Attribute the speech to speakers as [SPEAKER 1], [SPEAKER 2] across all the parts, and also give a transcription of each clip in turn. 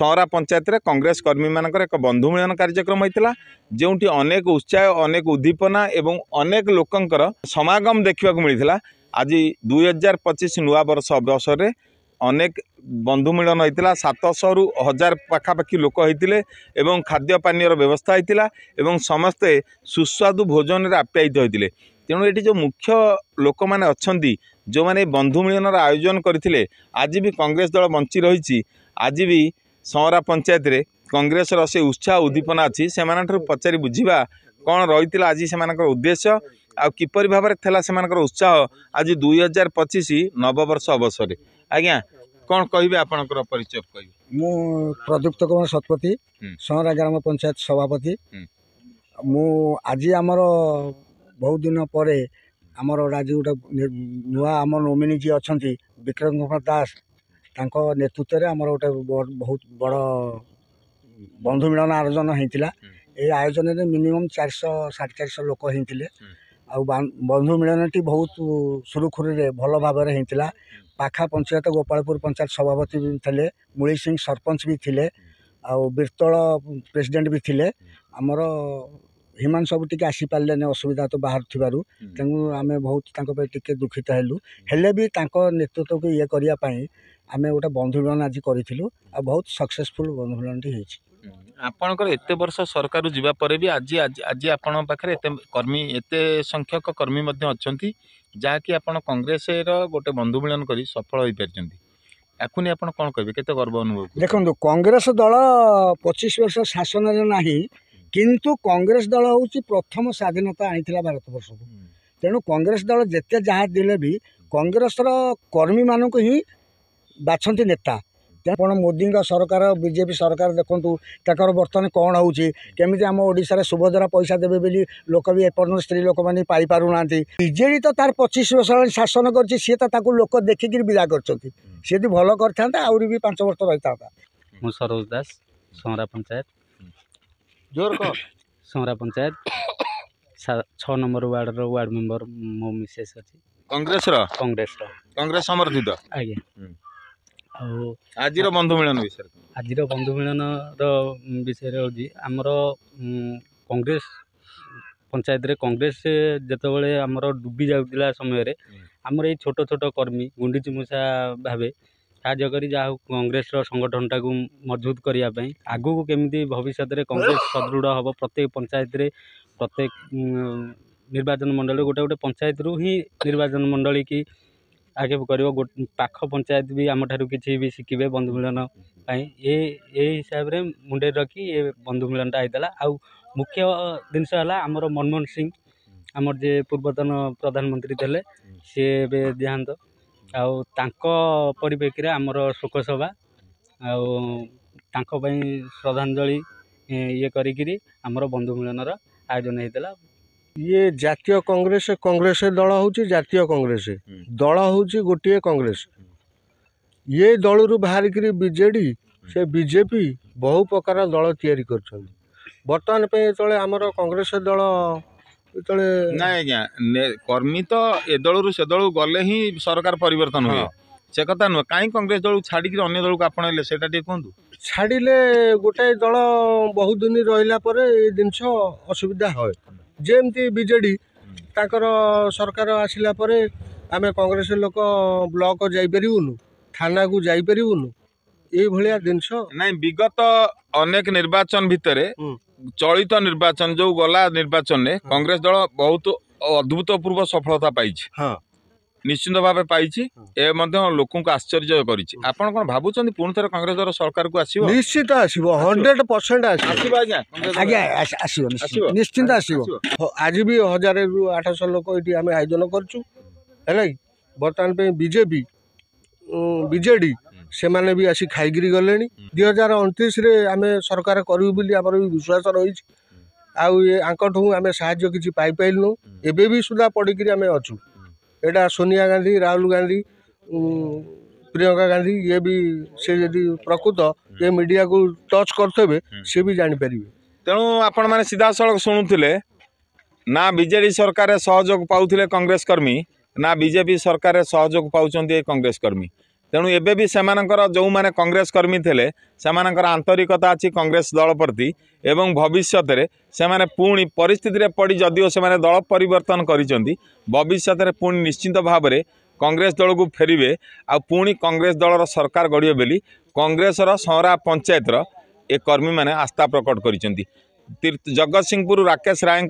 [SPEAKER 1] सहरा पंचायत रे कांग्रेस कर्मी मानकर एक बंधु मिलन कार्यक्रम होता जो अनेक उत्साह अनेक उद्दीपना एवं अनेक लोकंकर समागम देखा मिलता। आज 2025 नुआ वर्ष अवसर में अनेक बंधु मिलन होता 700 रु 1000 पाखापाखि लोक होते खाद्य पानी व्यवस्था होता समस्ते सुस्वादु भोजन रे आप्यायित होते। तेणु ये जो मुख्य लोक मैंने अच्छा जो मैंने बंधु मिलन आयोजन करते आज भी कांग्रेस दल बंची रही। आज भी सहरा पंचायत रे कांग्रेस से उत्साह उद्दीपना अच्छी से पचारि बुझा कौन रही आज से उद्देश्य आ किपर भाव में उत्साह आज 2025 नववर्ष अवसर। आज्ञा कौन कहे आपणकर परिचय कह
[SPEAKER 2] मु प्रदीप्त कुमार शतपथी सहरा ग्राम पंचायत सभापति मु आज आमर बहुत दिन पर आमर आज गोटे नुआ आम नोमिनी जी अच्छा विक्रम कुमार दास तांको नेतृत्व में आमर गोटे बहुत बड़ बंधु मिलन आयोजन होता। ये आयोजन में मिनिमम 400-450 लोक होते बंधु मिलन टी बहुत सुरुखुरी भल भाव होता। पाखा पंचायत गोपालपुर पंचायत सभापति भी थे, मुली सिंह सरपंच भी थे, बीरतल प्रेसिडेंट भी थे। आमर हिमान सब टी आसी पारे असुविधा तो बाहर थी तेणु आम बहुत टे दुखित हेलु हेले भी नेतृत्व को ये करने आम गोटे बंधु मिलन आज करूँ बहुत सक्सेसफुल बंधु मिलन
[SPEAKER 1] आपणकर एत वर्ष सरकार जीवा पर भी आज आज आज आपण पाखे एत कर्मी एत संख्यक कर्मी अच्छा जहाँकि आप कांग्रेस गोटे बंधु मिलन कर सफल हो पार्टी याकूनी आप कौन कहे केते गर्व अनुभव
[SPEAKER 2] देखो कांग्रेस दल 25 वर्ष शासन नहीं किंतु कांग्रेस दल हूँ प्रथम स्वाधीनता आनी भारत वर्ष को तेणु कांग्रेस दल जिते जहाँ दिले भी कांग्रेस कर्मी मानक ही बाछंती नेता कौन मोदी सरकार बीजेपी सरकार देखूँ तर बर्तमान कौन होमी आम ओडिशा सुभद्रा पैसा देवे बोली लोक भी एपर्तन स्त्री लोक मैंने पाइपार ना बीजेडी तो तार 25 वर्ष शासन कर सी तो लोक देखिक विदा कर भल कर आउरी भी 5 वर्ष रही था।
[SPEAKER 3] मु सरोज दास सहरा पंचायत
[SPEAKER 1] जोर कह
[SPEAKER 3] सहरा पंचायत 6 नंबर वार्ड मेंबर मो मिसेस अच्छी
[SPEAKER 1] कांग्रेस समर्थित
[SPEAKER 3] आज्ञा
[SPEAKER 1] आज बंधु मिलन विषय
[SPEAKER 3] आज बंधु मिलन विषय हूँ आमर कांग्रेस पंचायत रे कांग्रेस जितेबाला आमर डुबी जाऊला समय आमर ये छोट छोट कर्मी गुंडीची मूषा भावे साहय करी जहाँ कांग्रेस संगठन टाक मजबूत करने आगू को केमी भविष्य में कांग्रेस सदृढ़ हम प्रत्येक पंचायत रे प्रत्येक निर्वाचन मंडल गोटे गोटे पंचायत रु ही निर्वाचन मंडली की आगे कर पाख पंचायत भी आम ठारू किसी भी शिखे बंधु मिलन ये हिसाब से मुंडे रखी ये बंधु मिलनटा होता। आउ मुख्य जिनस आमर मनमोहन सिंह आमर जे पूर्वतन प्रधानमंत्री थे सी देहांत आउ परिप्रेक्षी आमर शोक सभा आउ श्रद्धांजलि ये करी आमर बंधु मिलन आयोजन होता।
[SPEAKER 4] ये जातीय कांग्रेस कांग्रेस दल हूँ जातीय कांग्रेस दल हूँ गोटे कांग्रेस ये दल रु बाहर बीजेडी से बीजेपी बहु प्रकार दल तैयारी कर बर्तमान जो आमर कांग्रेस दल
[SPEAKER 1] कर्मी तो ए दल से दल गले ही सरकार परिवर्तन हुए से कथा नुह कहीं कांग्रेस दल छाड़ी अन्य दल को आपणले से कहतु
[SPEAKER 4] छाड़े गोटे दल बहुत दिन रहा जिनस असुविधा है जेमती बीजेडी ताकर सरकार आसिला परे आमे कांग्रेस लोक ब्लॉक जाइपरिबुनु थाना को जाइपरिबुनु ये भलिया जिनस
[SPEAKER 1] नहीं विगत अनेक निर्वाचन भितरे चलित निर्वाचन जो गला निर्वाचन में कांग्रेस दल बहुत अभूतपूर्व सफलता पाई निश्चित भाव पाई लोक आश्चर्य कर भावुं पुणी थे कांग्रेस दल सरकार को आसो
[SPEAKER 4] निश्चित आसो 100% आसो निश्चित आसो आज भी 1000 रु 800 लोक ये आम आयोजन करूँ बर्तमान बीजेपी बीजेडी से माने भी आसी खाईगिरी गले 2029 रे आम सरकार करूँ बोली आमर भी विश्वास रही आंकठू आम साहाय्य किसी पाइलु एबे भी सुधा पड़ी आम अच्छू एटा सोनिया गांधी राहुल गांधी प्रियंका गांधी ये भी से यदि प्रकृत ये मीडिया को टच करते सी भी जापर
[SPEAKER 1] तेणु आपण मैंने सीधा सड़क शुणुले ना बीजेडी सरकार सहयोग पाउथिले कांग्रेस कर्मी ना बीजेपी सरकार सहयोग पाउछन्ती कांग्रेस कर्मी तेणु एबे भी सेमानंकर जो माने कांग्रेस कर्मी थे सेमानंकर आंतरिकता अच्छी कांग्रेस दल प्रति एवं भविष्य में से माने पुणी परिस्थिति पड़ी जदिओ से माने दल परिवर्तन करिसेंती भविष्य में पुणी निश्चित भाव में कांग्रेस दल को फेरिबे आ पुणी कांग्रेस दलर सरकार गढ़िए बोली कांग्रेसर सहरा पंचायतर ए कर्मी माने आस्था प्रकट करिसेंती। जगतसिंहपुर राकेश राय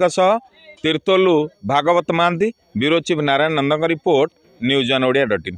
[SPEAKER 1] तीर्तोलू भागवत महांती ब्यूरो चीफ नारायण नंदन रिपोर्ट न्यूज़1 ओडिया.in।